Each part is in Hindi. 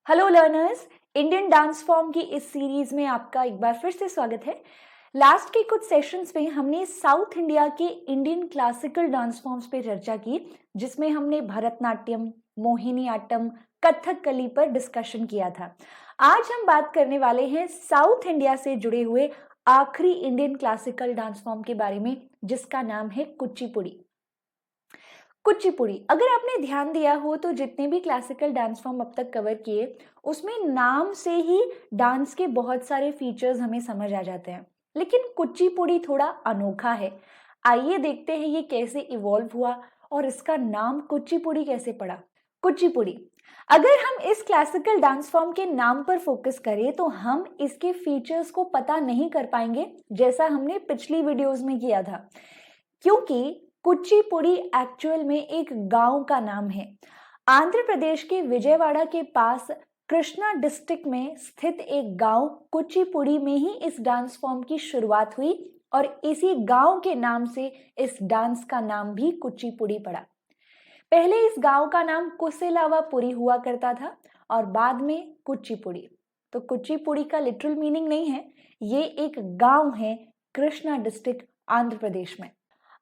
Hello learners, Indian dance form की इस सीरीज में आपका एक बार फिर से स्वागत है। लास्ट के कुछ सेशंस में हमने साउथ इंडिया के इंडियन क्लासिकल डांस फॉर्म्स पे चर्चा की, जिसमें हमने भरतनाट्यम, मोहिनीअट्टम, कथकली पर डिस्कशन किया था। आज हम बात करने वाले हैं साउथ इंडिया से जुड़े हुए आखिरी इंडियन क्लासिकल डांस फॉर्म के बारे में, जिसका नाम है कुचिपुड़ी। कुचिपुड़ी, अगर आपने ध्यान दिया हो तो जितने भी क्लासिकल डांस फॉर्म अब तक कवर किए, उसमें नाम से ही डांस के बहुत सारे फीचर्स हमें समझ आ जाते हैं, लेकिन कुचिपुड़ी थोड़ा अनोखा है। आइए देखते हैं ये कैसे इवॉल्व हुआ और इसका नाम कुचिपुड़ी कैसे पड़ा। कुचिपुड़ी, अगर हम इस क्लासिकल डांस फॉर्म के नाम पर फोकस करें तो हम इसके फीचर्स को पता नहीं कर पाएंगे, जैसा हमने पिछली वीडियोस में किया था, क्योंकि कुचिपुड़ी एक्चुअल में एक गांव का नाम है। आंध्र प्रदेश के विजयवाड़ा के पास कृष्णा डिस्ट्रिक्ट में स्थित एक गांव कुचिपुड़ी में ही इस डांस फॉर्म की शुरुआत हुई और इसी गांव के नाम से इस डांस का नाम भी कुचिपुड़ी पड़ा। पहले इस गांव का नाम कुसेलावापुरी हुआ करता था और बाद में कुचिपुड़ी। तो कुचिपुड़ी का लिटरल मीनिंग नहीं है, ये एक गांव है कृष्णा डिस्ट्रिक्ट आंध्र प्रदेश में।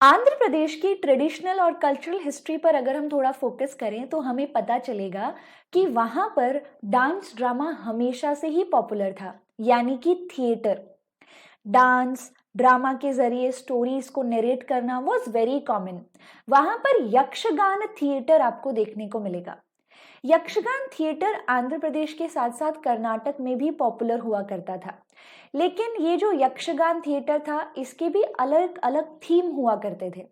आंध्र प्रदेश की ट्रेडिशनल और कल्चरल हिस्ट्री पर अगर हम थोड़ा फोकस करें तो हमें पता चलेगा कि वहां पर डांस ड्रामा हमेशा से ही पॉपुलर था, यानी कि थिएटर। डांस ड्रामा के जरिए स्टोरीज को नरेट करना वाज वेरी कॉमन। वहां पर यक्षगान थिएटर आपको देखने को मिलेगा। यक्षगान थिएटर आंध्र प्रदेश के साथ साथ कर्नाटक में भी पॉपुलर हुआ करता था, लेकिन ये जो यक्षगान थिएटर था इसके भी अलग अलग थीम हुआ करते थे।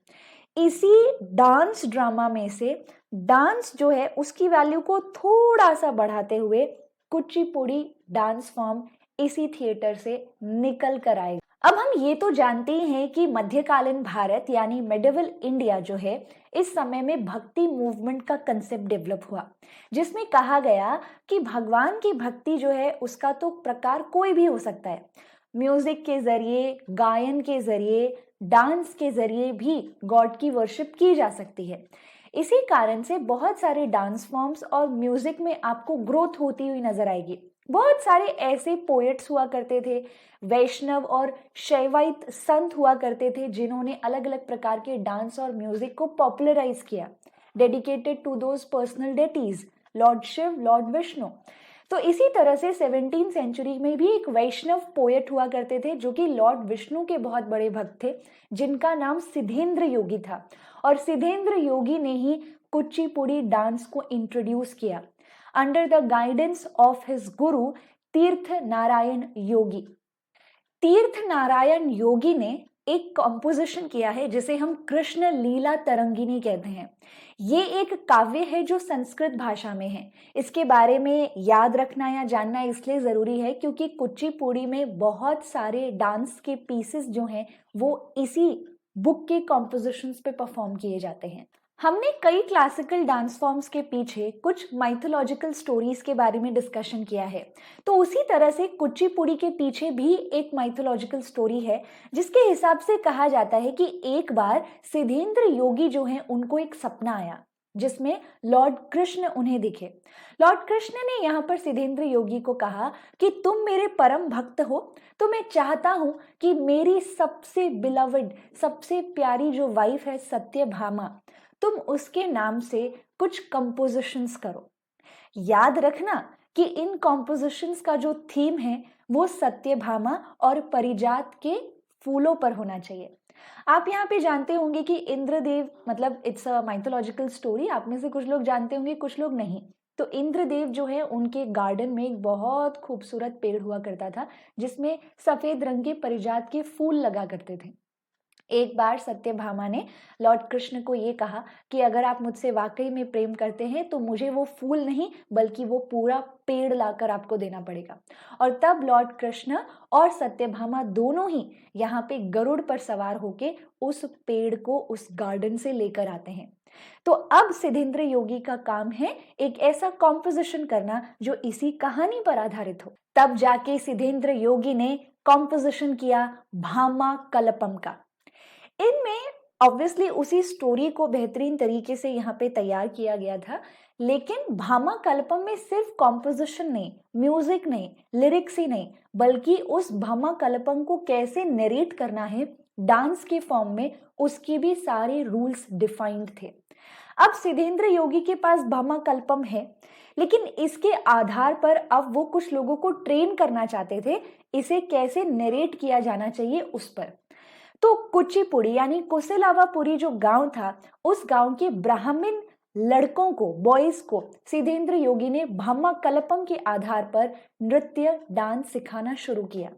इसी डांस ड्रामा में से डांस जो है उसकी वैल्यू को थोड़ा सा बढ़ाते हुए कुचिपुड़ी डांस फॉर्म इसी थिएटर से निकल कर आएगा। अब हम ये तो जानते ही हैं कि मध्यकालीन भारत यानी मेडिवल इंडिया जो है, इस समय में भक्ति मूवमेंट का कंसेप्ट डेवलप हुआ, जिसमें कहा गया कि भगवान की भक्ति जो है उसका तो प्रकार कोई भी हो सकता है। म्यूजिक के जरिए, गायन के जरिए, डांस के जरिए भी गॉड की वर्शिप की जा सकती है। इसी कारण से बहुत सारे डांस फॉर्म्स और म्यूजिक में आपको ग्रोथ होती हुई नजर आएगी। बहुत सारे ऐसे पोएट्स हुआ करते थे, वैष्णव और शैवाइत संत हुआ करते थे, जिन्होंने अलग अलग प्रकार के डांस और म्यूजिक को पॉपुलराइज किया, dedicated to those personal deities, Lord Shiva, Lord Vishnu. तो इसी तरह से 17वीं सेंचुरी में भी एक वैष्णव पोएट हुआ करते थे जो कि लॉर्ड विष्णु के बहुत बड़े भक्त थे, जिनका नाम सिद्धेंद्र योगी था। और सिद्धेंद्र योगी ने ही कुचिपुड़ी डांस को इंट्रोड्यूस किया under the guidance of his गुरु तीर्थ नारायण योगी। तीर्थ नारायण योगी ने एक कंपोजिशन किया है जिसे हम कृष्ण लीला तरंगिनी कहते हैं। ये एक काव्य है जो संस्कृत भाषा में है। इसके बारे में याद रखना या जानना इसलिए जरूरी है क्योंकि कुचिपुड़ी में बहुत सारे डांस के पीसेस जो हैं वो इसी बुक के कॉम्पोजिशंस पे परफॉर्म किए जाते हैं। हमने कई क्लासिकल डांस फॉर्म्स के पीछे कुछ माइथोलॉजिकल स्टोरीज के बारे में डिस्कशन किया है, तो उसी तरह से कुचिपुड़ी के पीछे भी एक माइथोलॉजिकल स्टोरी है, जिसके हिसाब से कहा जाता है कि एक बार सिद्धेंद्र योगी जो हैं उनको एक सपना आया जिसमें लॉर्ड कृष्ण उन्हें दिखे। लॉर्ड कृष्ण ने यहाँ पर सिद्धेंद्र योगी को कहा कि तुम मेरे परम भक्त हो, तो मैं चाहता हूं कि मेरी सबसे बिलवड, सबसे प्यारी जो वाइफ है सत्यभामा, तुम उसके नाम से कुछ कंपोजिशंस करो। याद रखना कि इन कंपोजिशंस का जो थीम है वो सत्यभामा और परिजात के फूलों पर होना चाहिए। आप यहाँ पे जानते होंगे कि इंद्रदेव, मतलब इट्स अ माइथोलॉजिकल स्टोरी, आप में से कुछ लोग जानते होंगे कुछ लोग नहीं। तो इंद्रदेव जो है उनके गार्डन में एक बहुत खूबसूरत पेड़ हुआ करता था जिसमें सफेद रंग के परिजात के फूल लगा करते थे। एक बार सत्यभामा ने लॉर्ड कृष्ण को ये कहा कि अगर आप मुझसे वाकई में प्रेम करते हैं तो मुझे वो फूल नहीं बल्कि वो पूरा पेड़ लाकर आपको देना पड़ेगा। और तब लॉर्ड कृष्ण और सत्यभामा दोनों ही यहाँ पे गरुड़ पर सवार होके उस पेड़ को उस गार्डन से लेकर आते हैं। तो अब सिद्धेंद्र योगी का काम है एक ऐसा कॉम्पोजिशन करना जो इसी कहानी पर आधारित हो। तब जाके सिद्धेंद्र योगी ने कॉम्पोजिशन किया भामा कलपम का। इनमें ऑब्वियसली उसी स्टोरी को बेहतरीन तरीके से यहाँ पे तैयार किया गया था, लेकिन भामा कल्पम में सिर्फ कॉम्पोजिशन नहीं, म्यूजिक नहीं, लिरिक्स ही नहीं, बल्कि उस भामा कल्पम को कैसे नरेट करना है डांस के फॉर्म में, उसके भी सारे रूल्स डिफाइंड थे। अब सिद्धेंद्र योगी के पास भामा कल्पम है, लेकिन इसके आधार पर अब वो कुछ लोगों को ट्रेन करना चाहते थे इसे कैसे नरेट किया जाना चाहिए उस पर। तो कुचिपुड़ी यानी कुशलावापुरी जो गांव था, उस गांव के ब्राह्मण लड़कों को, बॉयज को सिद्धेंद्र योगी ने भामा कल्पम के आधार पर नृत्य डांस सिखाना शुरू किया।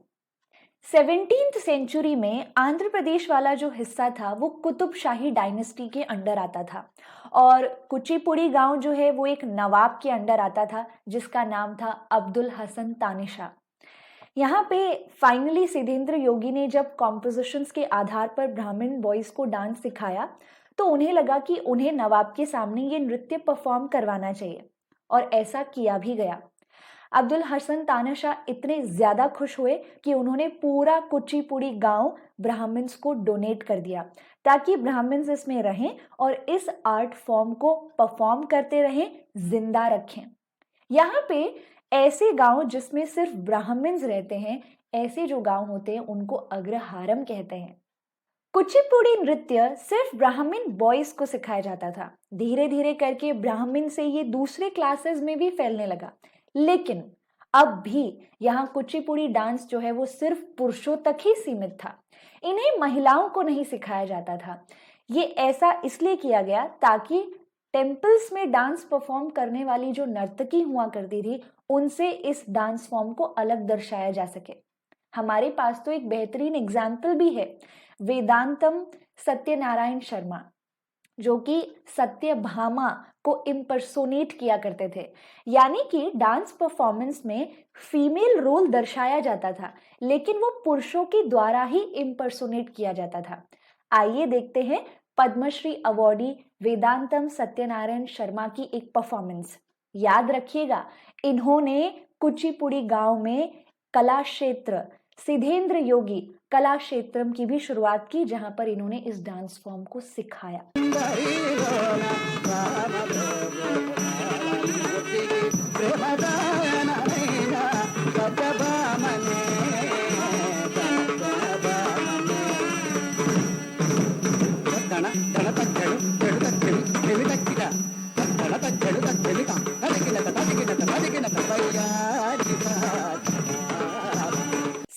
17th सेंचुरी में आंध्र प्रदेश वाला जो हिस्सा था वो कुतुब शाही डायनेस्टी के अंडर आता था, और कुचिपुड़ी गांव जो है वो एक नवाब के अंडर आता था जिसका नाम था अब्दुल हसन तानिशा। यहाँ पे फाइनली सिद्धेंद्र योगी ने जब कॉम्पोजिशंस के आधार पर ब्राह्मण बॉयज को डांस सिखाया तो उन्हें लगा कि उन्हें नवाब के सामने ये नृत्य परफॉर्म करवाना चाहिए, और ऐसा किया भी गया। अब्दुल हसन तानाशाह इतने ज्यादा खुश हुए कि उन्होंने पूरा कुचिपुड़ी गांव ब्राह्मण्स को डोनेट कर दिया ताकि ब्राह्मण्स इसमें रहें और इस आर्ट फॉर्म को परफॉर्म करते रहें, जिंदा रखें। यहाँ पे ऐसे गांव जिसमें सिर्फ ब्राह्मण्स रहते हैं, ऐसे जो गांव होते हैं उनको अग्रहारम कहते हैं। कुचिपुड़ी नृत्य सिर्फ ब्राह्मण बॉयज को सिखाया जाता था। धीरे धीरे करके ब्राह्मण से ये दूसरे क्लासेस में भी फैलने लगा, लेकिन अब भी यहाँ कुचिपुड़ी डांस जो है वो सिर्फ पुरुषों तक ही सीमित था। इन्हें महिलाओं को नहीं सिखाया जाता था। ये ऐसा इसलिए किया गया ताकि टेम्पल्स में डांस परफॉर्म करने वाली जो नर्तकी हुआ करती थी उनसे इस डांस फॉर्म को अलग दर्शाया जा सके। हमारे पास तो एक बेहतरीन एग्जाम्पल भी है, वेदांतम सत्यनारायण शर्मा, जो कि सत्यभामा को इम्पर्सोनेट किया करते थे। यानी कि डांस परफॉर्मेंस में फीमेल रोल दर्शाया जाता था, लेकिन वो पुरुषों के द्वारा ही इम्पर्सोनेट किया जाता था। आइए देखते हैं पद्मश्री अवॉर्डी वेदांतम सत्यनारायण शर्मा की एक परफॉर्मेंस। याद रखिएगा, इन्होंने कुचिपुड़ी गांव में कला क्षेत्र सिद्धेंद्र योगी कला क्षेत्रम की भी शुरुआत की, जहां पर इन्होंने इस डांस फॉर्म को सिखाया।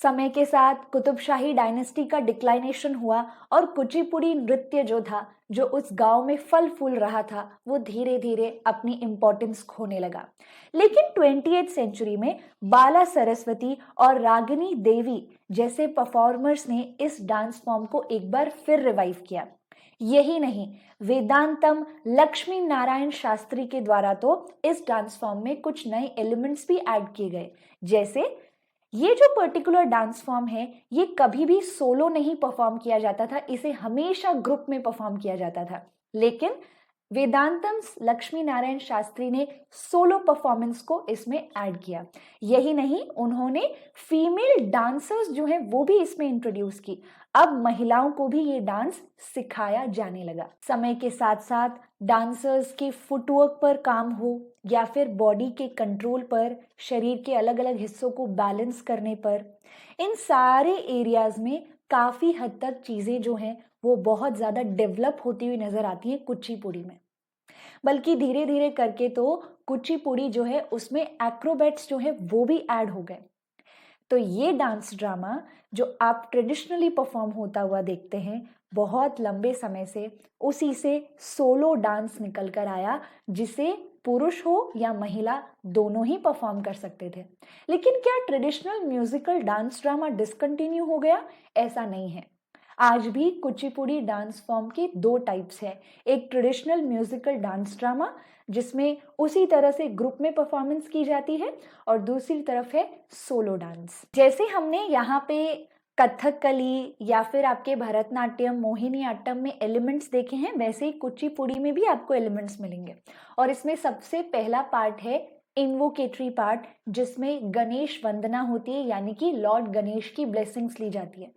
समय के साथ कुतुबशाही डायनेस्टी का डिक्लाइनेशन हुआ और कुचिपुड़ी नृत्य जो था, जो उस गांव में फल फूल रहा था, वो धीरे धीरे अपनी इम्पोर्टेंस खोने लगा। लेकिन 20th सेंचुरी में बाला सरस्वती और रागिनी देवी जैसे परफॉर्मर्स ने इस डांस फॉर्म को एक बार फिर रिवाइव किया। यही नहीं, वेदांतम लक्ष्मी नारायण शास्त्री के द्वारा तो इस डांस फॉर्म में कुछ नए एलिमेंट्स भी ऐड किए गए। जैसे ये जो पर्टिकुलर डांस फॉर्म है, ये कभी भी सोलो नहीं परफॉर्म किया जाता था, इसे हमेशा ग्रुप में परफॉर्म किया जाता था। लेकिन वेदांतम लक्ष्मी नारायण शास्त्री ने सोलो परफॉर्मेंस को इसमें ऐड किया। यही नहीं, उन्होंने फीमेल डांसर्स जो हैं वो भी इसमें इंट्रोड्यूस की। अब महिलाओं को भी ये डांस सिखाया जाने लगा। समय के साथ साथ डांसर्स के फुटवर्क पर काम हो या फिर बॉडी के कंट्रोल पर, शरीर के अलग अलग हिस्सों को बैलेंस करने पर, इन सारे एरियाज में काफी हद तक चीजें जो हैं वो बहुत ज्यादा डेवलप होती हुई नजर आती है कुचिपुड़ी में। बल्कि धीरे धीरे करके तो कुचिपुड़ी जो है उसमें एक्रोबैट्स जो है वो भी ऐड हो गए। तो ये डांस ड्रामा जो आप ट्रेडिशनली परफॉर्म होता हुआ देखते हैं, बहुत लंबे समय से उसी से सोलो डांस निकल कर आया, जिसे पुरुष हो या महिला दोनों ही परफॉर्म कर सकते थे। लेकिन क्या traditional musical dance drama discontinue हो गया? ऐसा नहीं है। आज भी कुचिपुड़ी डांस फॉर्म के दो टाइप्स हैं। एक ट्रेडिशनल म्यूजिकल डांस ड्रामा जिसमें उसी तरह से ग्रुप में परफॉर्मेंस की जाती है, और दूसरी तरफ है सोलो डांस। जैसे हमने यहाँ पे कथकली या फिर आपके भरतनाट्यम, मोहिनीअट्टम में एलिमेंट्स देखे हैं, वैसे ही कुचिपुड़ी में भी आपको एलिमेंट्स मिलेंगे। और इसमें सबसे पहला पार्ट है इन्वोकेटरी पार्ट, जिसमें गणेश वंदना होती है, यानी कि लॉर्ड गणेश की ब्लेसिंग्स ली जाती है।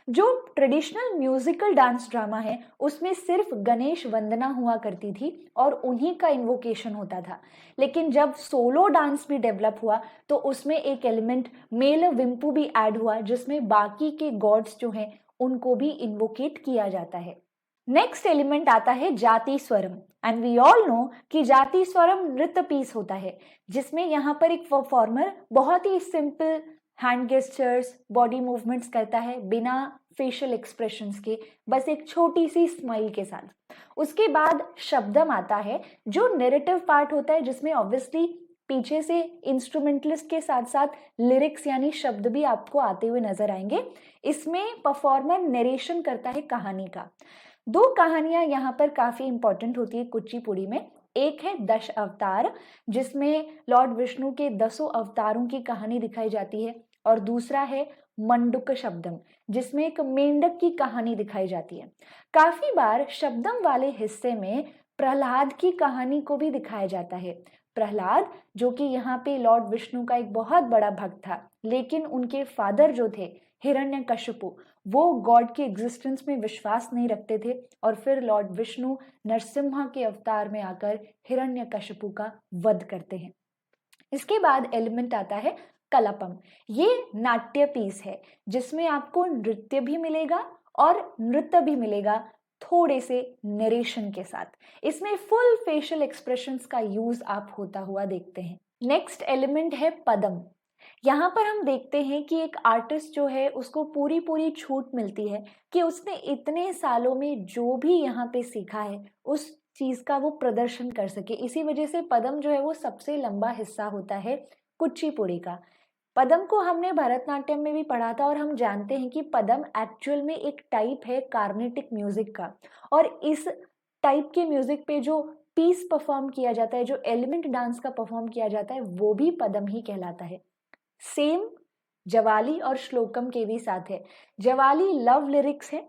जो ट्रेडिशनल म्यूजिकल डांस ड्रामा है उसमें सिर्फ गणेश वंदना हुआ करती थी और उन्हीं का इन्वोकेशन होता था, लेकिन जब सोलो डांस भी डेवलप हुआ तो उसमें एक एलिमेंट मेल विम्पू भी ऐड हुआ, जिसमें बाकी के गॉड्स जो हैं उनको भी इन्वोकेट किया जाता है। नेक्स्ट एलिमेंट आता है जाति स्वरम, एंड वी ऑल नो कि जाति स्वरम नृत्य पीस होता है, जिसमें यहाँ पर एक परफॉर्मर बहुत ही simple hand gestures, body movements करता है बिना फेशियल एक्सप्रेशंस के, बस एक छोटी सी स्माइल के साथ। उसके बाद शब्दम आता है जो नैरेटिव पार्ट होता है, जिसमें ऑब्वियसली पीछे से इंस्ट्रूमेंटलिस्ट के साथ साथ लिरिक्स यानी शब्द भी आपको आते हुए नजर आएंगे। इसमें परफॉर्मर नरेशन करता है कहानी का। दो कहानियां यहाँ पर काफी इंपॉर्टेंट होती है कुचिपुड़ी में। एक है दश अवतार, जिसमें लॉर्ड विष्णु के 10 अवतारों की कहानी दिखाई जाती है, और दूसरा है मंडुक शब्दम, जिसमें एक मेंढक की कहानी दिखाई जाती है। काफी बार शब्दम वाले हिस्से में प्रहलाद की कहानी को भी दिखाया जाता है। प्रहलाद जो कि यहाँ पे लॉर्ड विष्णु का एक बहुत बड़ा भक्त था, लेकिन उनके फादर जो थे हिरण्यकशिपु, वो गॉड के एग्जिस्टेंस में विश्वास नहीं रखते थे, और फिर लॉर्ड विष्णु नरसिम्हा के अवतार में आकर हिरण्यकशिपु का वध करते हैं। इसके बाद एलिमेंट आता है कलपम। ये नाट्य पीस है जिसमें आपको नृत्य भी मिलेगा और नृत्य भी मिलेगा, थोड़े से नरेशन के साथ। इसमें फुल फेशियल एक्सप्रेशंस का यूज आप होता हुआ देखते हैं। नेक्स्ट एलिमेंट है पदम। यहाँ पर हम देखते हैं कि एक आर्टिस्ट जो है उसको पूरी पूरी छूट मिलती है कि उसने इतने सालों में जो भी यहाँ पे सीखा है उस चीज का वो प्रदर्शन कर सके। इसी वजह से पदम जो है वो सबसे लंबा हिस्सा होता है कुचिपुड़ी का। पदम को हमने भरतनाट्यम में भी पढ़ा था, और हम जानते हैं कि पदम एक्चुअल में एक टाइप है कार्नेटिक म्यूजिक का, और इस टाइप के म्यूजिक पे जो पीस परफॉर्म किया जाता है, जो एलिमेंट डांस का परफॉर्म किया जाता है, वो भी पदम ही कहलाता है। सेम जवाली और श्लोकम के भी साथ है। जवाली लव लिरिक्स है,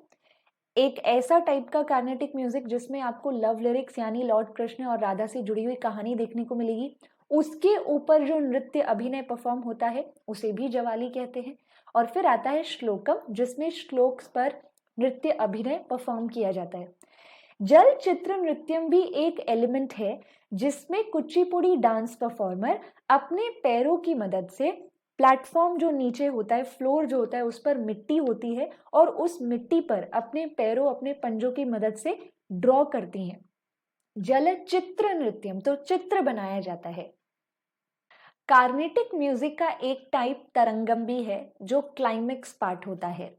एक ऐसा टाइप का कार्नेटिक म्यूजिक जिसमें आपको लव लिरिक्स यानी लॉर्ड कृष्ण और राधा से जुड़ी हुई कहानी देखने को मिलेगी। उसके ऊपर जो नृत्य अभिनय परफॉर्म होता है उसे भी जवाली कहते हैं। और फिर आता है श्लोकम, जिसमें श्लोक्स पर नृत्य अभिनय परफॉर्म किया जाता है। जल चित्र नृत्यम भी एक एलिमेंट है जिसमें कुचिपुड़ी डांस परफॉर्मर अपने पैरों की मदद से प्लेटफॉर्म जो नीचे होता है, फ्लोर जो होता है, उस पर मिट्टी होती है, और उस मिट्टी पर अपने पैरों, अपने पंजों की मदद से ड्रॉ करती हैं। जल चित्र नृत्यम, तो चित्र बनाया जाता है। कार्नेटिक म्यूजिक का एक टाइप तरंगम भी है जो क्लाइमेक्स पार्ट होता है।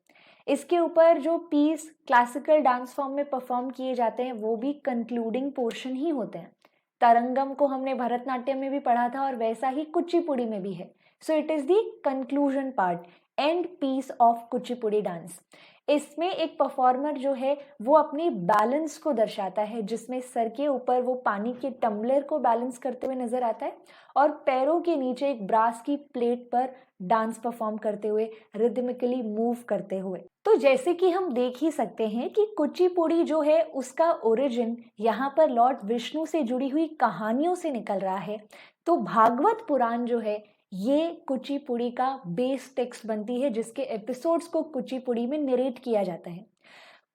इसके ऊपर जो पीस क्लासिकल डांस फॉर्म में परफॉर्म किए जाते हैं वो भी कंक्लूडिंग पोर्शन ही होते हैं। तरंगम को हमने भरतनाट्यम में भी पढ़ा था और वैसा ही कुचिपुड़ी में भी है। So it is the conclusion part, and piece of Kuchipudi dance. इसमें एक परफॉर्मर जो है वो अपनी बैलेंस को दर्शाता है, जिसमें सर के ऊपर वो पानी के टम्बलर को बैलेंस करते हुए नजर आता है, और पैरों के नीचे एक ब्रास की प्लेट पर डांस परफॉर्म करते हुए, रिदमिकली मूव करते हुए। तो जैसे कि हम देख ही सकते हैं कि कुचिपुड़ी जो है उसका ओरिजिन यहाँ पर लॉर्ड विष्णु से जुड़ी हुई कहानियों से निकल रहा है। तो भागवत पुराण जो है ये कुचिपुड़ी का बेस टेक्स्ट बनती है, जिसके एपिसोड्स को कुचिपुड़ी में नरेट किया जाता है।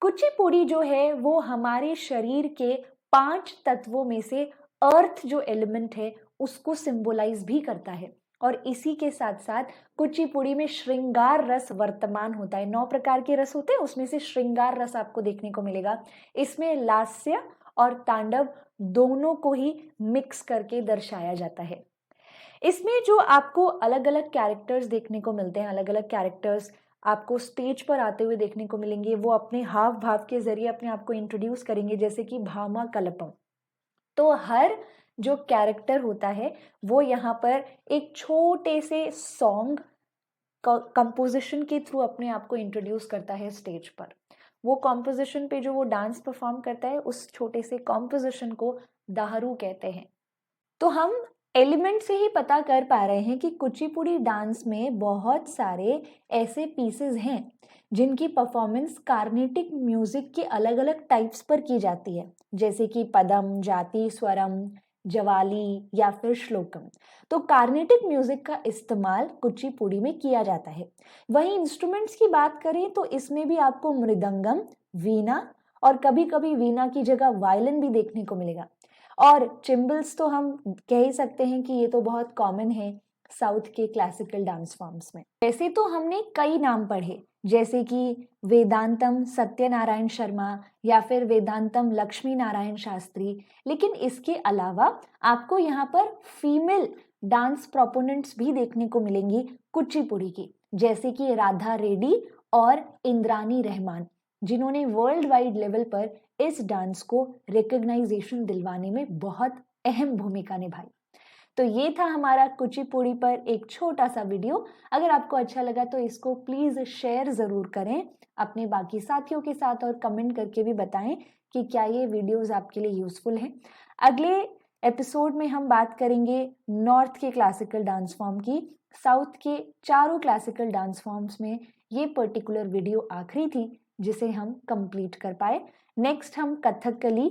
कुचिपुड़ी जो है वो हमारे शरीर के 5 तत्वों में से अर्थ जो एलिमेंट है उसको सिंबलाइज भी करता है, और इसी के साथ साथ कुचिपुड़ी में श्रृंगार रस वर्तमान होता है। 9 प्रकार के रस होते हैं, उसमें से श्रृंगार रस आपको देखने को मिलेगा। इसमें लास्य और तांडव दोनों को ही मिक्स करके दर्शाया जाता है। इसमें जो आपको अलग अलग कैरेक्टर्स देखने को मिलते हैं, अलग अलग कैरेक्टर्स आपको स्टेज पर आते हुए देखने को मिलेंगे, वो अपने हाव भाव के जरिए अपने आप को इंट्रोड्यूस करेंगे, जैसे कि भामा कलपम। तो हर जो कैरेक्टर होता है वो यहाँ पर एक छोटे से सॉन्ग कंपोजिशन के थ्रू अपने आप को इंट्रोड्यूस करता है स्टेज पर। वो कंपोजिशन पे जो वो डांस परफॉर्म करता है उस छोटे से कंपोजिशन को दाहरू कहते हैं। तो हम एलिमेंट से ही पता कर पा रहे हैं कि कुचिपुड़ी डांस में बहुत सारे ऐसे पीसेस हैं जिनकी परफॉर्मेंस कार्नेटिक म्यूजिक के अलग अलग टाइप्स पर की जाती है, जैसे कि पदम, जाति, स्वरम, जवाली या फिर श्लोकम। तो कार्नेटिक म्यूजिक का इस्तेमाल कुचिपुड़ी में किया जाता है। वहीं इंस्ट्रूमेंट्स की बात करें तो इसमें भी आपको मृदंगम, वीणा और कभी कभी वीणा की जगह वायलिन भी देखने को मिलेगा। और चिम्बल्स तो हम कह ही सकते हैं कि ये तो बहुत कॉमन है साउथ के क्लासिकल डांस फॉर्म्स में। वैसे तो हमने कई नाम पढ़े, जैसे कि वेदांतम सत्यनारायण शर्मा या फिर वेदांतम लक्ष्मी नारायण शास्त्री, लेकिन इसके अलावा आपको यहाँ पर फीमेल डांस प्रोपोनेंट्स भी देखने को मिलेंगी कुचिपुड़ी की, जैसे कि राधा रेड्डी और इंद्रानी रहमान, जिन्होंने वर्ल्ड वाइड लेवल पर इस डांस को रिकग्नाइजेशन दिलवाने में बहुत अहम भूमिका निभाई। तो ये था हमारा कुचिपुड़ी पर एक छोटा सा वीडियो। अगर आपको अच्छा लगा तो इसको प्लीज शेयर जरूर करें अपने बाकी साथियों के साथ और कमेंट करके भी बताएं कि क्या ये वीडियोस आपके लिए यूजफुल हैं। अगले एपिसोड में हम बात करेंगे नॉर्थ के क्लासिकल डांस फॉर्म की। साउथ के चारों क्लासिकल डांस फॉर्म्स में ये पर्टिकुलर वीडियो आखिरी थी जिसे हम कंप्लीट कर पाए। नेक्स्ट हम कथकली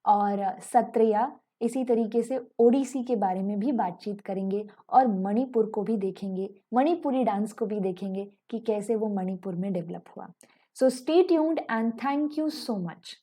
और सत्रिया, इसी तरीके से ओडिसी के बारे में भी बातचीत करेंगे और मणिपुर को भी देखेंगे, मणिपुरी डांस को भी देखेंगे कि कैसे वो मणिपुर में डेवलप हुआ। So stay tuned and thank you so much.